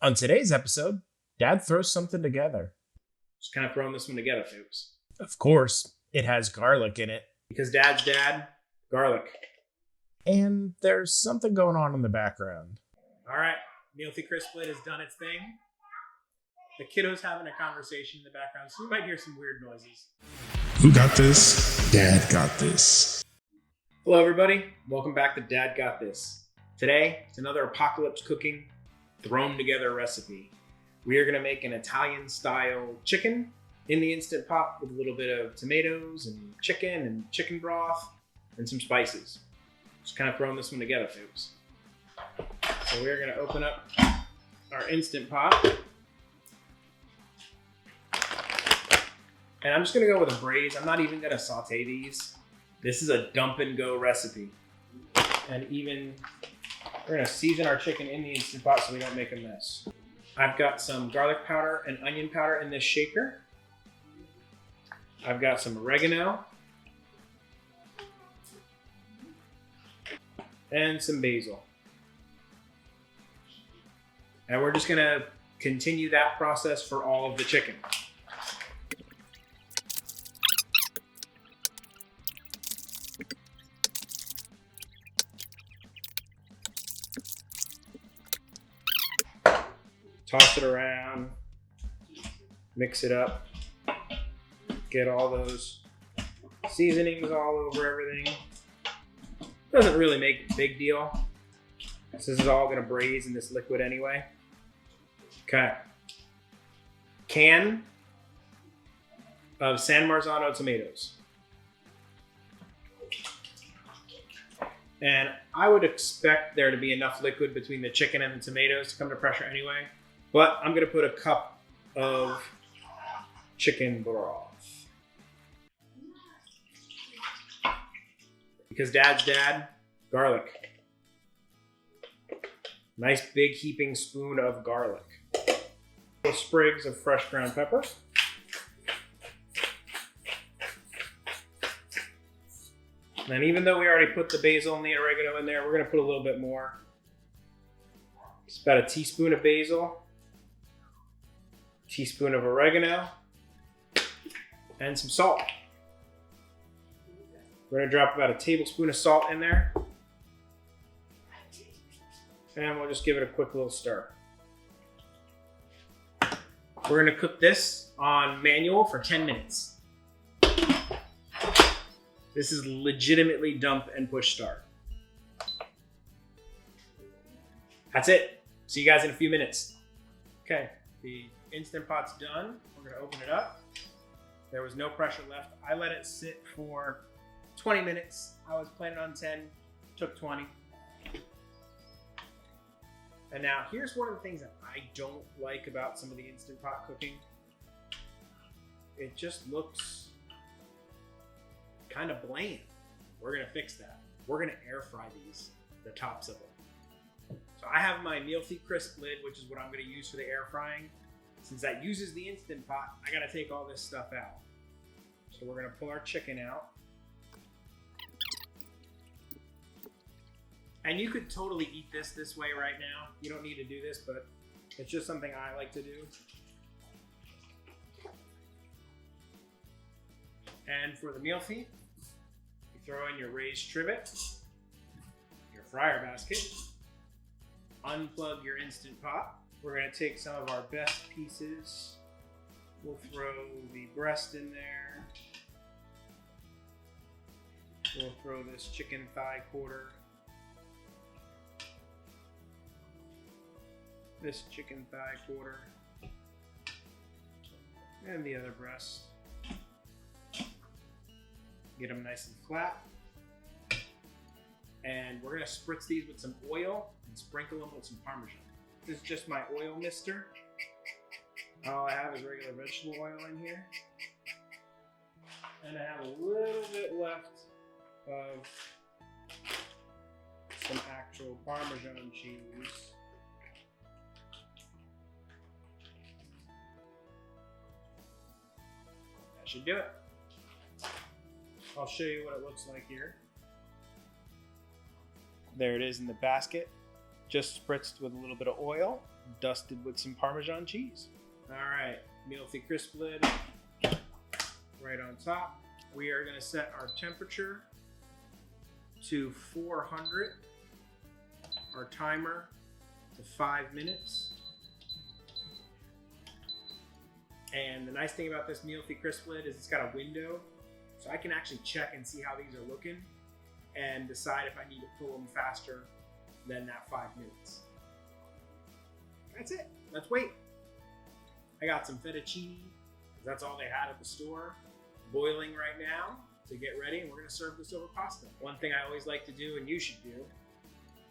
On today's episode, Dad throws something together. Just kind of throwing this one together, folks. Of course, it has garlic in it. Because Dad's dad, garlic. And there's something going on in the background. All right, Mealthy Crisp Lid has done its thing. The kiddo's having a conversation in the background, so you might hear some weird noises. Who got this? Dad got this. Hello, everybody. Welcome back to Dad Got This. Today, it's another apocalypse cooking, thrown together recipe. We are going to make an Italian-style chicken in the Instant Pot with a little bit of tomatoes and chicken broth and some spices. Just kind of throwing this one together, folks. So we're going to open up our Instant Pot. And I'm just going to go with a braise. I'm not even going to saute these. This is a dump and go recipe. And we're going to season our chicken in the Instant Pot so we don't make a mess. I've got some garlic powder and onion powder in this shaker. I've got some oregano. And some basil. And we're just going to continue that process for all of the chicken. Toss it around, mix it up, get all those seasonings all over everything. Doesn't really make a big deal. This is all gonna braise in this liquid anyway. Okay. Can of San Marzano tomatoes. And I would expect there to be enough liquid between the chicken and the tomatoes to come to pressure anyway. But I'm going to put a cup of chicken broth. Because Dad's dad, garlic. Nice big heaping spoon of garlic. Sprigs of fresh ground pepper. And even though we already put the basil and the oregano in there, we're going to put a little bit more. It's about a teaspoon of basil. Teaspoon of oregano, and some salt. We're going to drop about a tablespoon of salt in there. And we'll just give it a quick little stir. We're going to cook this on manual for 10 minutes. This is legitimately dump and push start. That's it. See you guys in a few minutes. Okay, the Instant Pot's done. We're gonna open it up. There was no pressure left. I let it sit for 20 minutes. I was planning on 10, took 20. And now here's one of the things that I don't like about some of the Instant Pot cooking. It just looks kind of bland. We're gonna fix that. We're gonna air fry these, the tops of them. So I have my Mealthy Crisp lid, which is what I'm gonna use for the air frying. Since that uses the Instant Pot, I gotta take all this stuff out. So we're gonna pull our chicken out. And you could totally eat this way right now. You don't need to do this, but it's just something I like to do. And for the Mealthy, you throw in your raised trivet, your fryer basket, unplug your Instant Pot. We're going to take some of our best pieces. We'll throw the breast in there. We'll throw this chicken thigh quarter. This chicken thigh quarter. And the other breast. Get them nice and flat. And we're going to spritz these with some oil and sprinkle them with some Parmesan. This is just my oil mister. All I have is regular vegetable oil in here. And I have a little bit left of some actual Parmesan cheese. That should do it. I'll show you what it looks like here. There it is in the basket, just spritzed with a little bit of oil. dusted with some Parmesan cheese. All right, mealy crisp lid right on top. We are going to set our temperature to 400, our timer to 5 minutes. And the nice thing about this mealy crisp lid is it's got a window, so I can actually check and see how these are looking and decide if I need to pull them faster than that 5 minutes. That's it. Let's wait. I got some fettuccine, because that's all they had at the store, boiling right now to get ready, and we're going to serve this over pasta. One thing I always like to do, and you should do,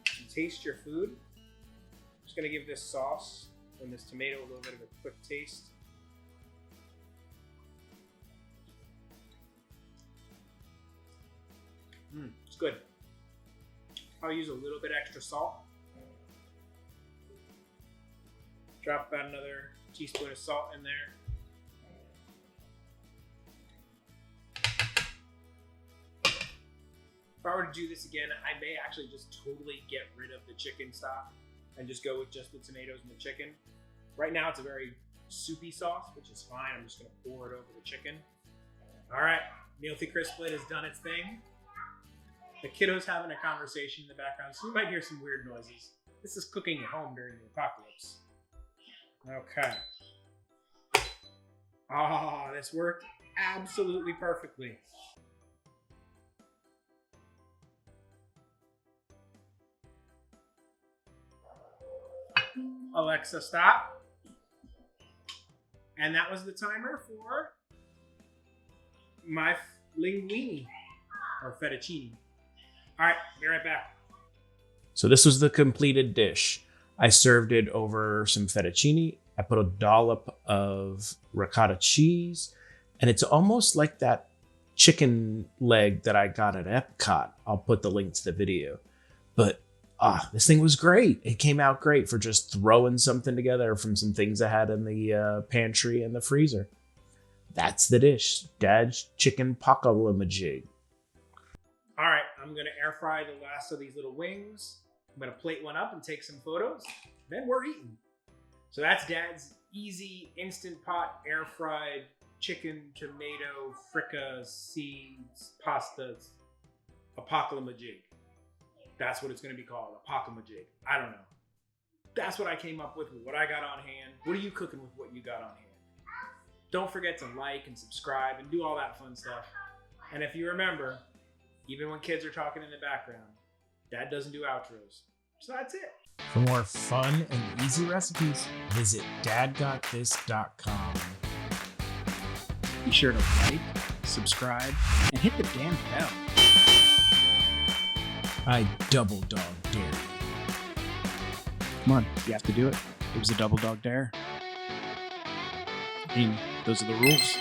is taste your food. I'm just going to give this sauce and this tomato a little bit of a quick taste. It's good. I'll use a little bit extra salt. Drop about another teaspoon of salt in there. If I were to do this again, I may actually just totally get rid of the chicken stock and just go with just the tomatoes and the chicken. Right now it's a very soupy sauce, which is fine. I'm just gonna pour it over the chicken. All right, mealy crisp lid has done its thing. The kiddo's having a conversation in the background, so you might hear some weird noises. This is cooking at home during the apocalypse. Okay. Ah, this worked absolutely perfectly. Alexa, stop. And that was the timer for my linguine, or fettuccine. All right, be right back. So this was the completed dish. I served it over some fettuccine. I put a dollop of ricotta cheese, and it's almost like that chicken leg that I got at Epcot. I'll put the link to the video. But this thing was great. It came out great for just throwing something together from some things I had in the pantry and the freezer. That's the dish. Dad's chicken pacalumajig. All right, I'm gonna air fry the last of these little wings. I'm gonna plate one up and take some photos. Then we're eating. So that's Dad's easy instant pot air fried chicken, tomato, fricka, seeds, pastas, apocalypse. That's what it's gonna be called, apocalypse. I don't know. That's what I came up with what I got on hand. What are you cooking with what you got on hand? Don't forget to like and subscribe and do all that fun stuff. And if you remember, even when kids are talking in the background, Dad doesn't do outros. So that's it. For more fun and easy recipes, visit dadgotthis.com. Be sure to like, subscribe, and hit the damn bell. I double dog dare you. Come on, you have to do it. It was a double dog dare. I mean, those are the rules.